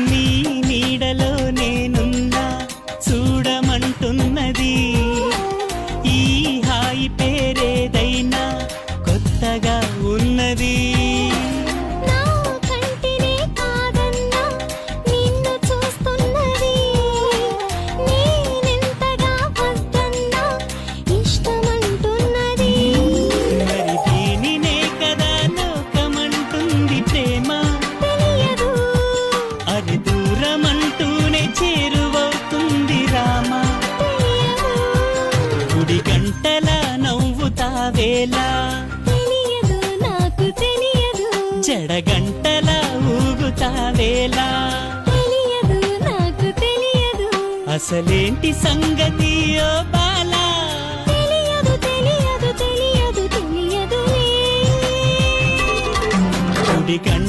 నీ నీడలో నేనున్నా చూడమంటున్నది ఈ హాయి పేరేదైనా కొత్తగా ఉన్నది నా కంటినే కాదన్నా నిన్ను చూస్తున్నది నేనెంతగా వద్దన్నా ఇష్టమంటున్నది మరి దీనినే కదా లోకమంటుంది ప్రేమ తెలియదు అది దూరమంటూనే చేరువవుతుంది రామా తెలియదు గుడి గంటల నవ్వుతావేలా తెలియదు నాకు తెలియదు జడగంటల ఊగుతావేలా తెలియదు నాకు తెలియదు అసలేంటి సంగతి ఓ బాలా తెలియదు తెలియదు తెలియదు తెలియదులే గుడి గంట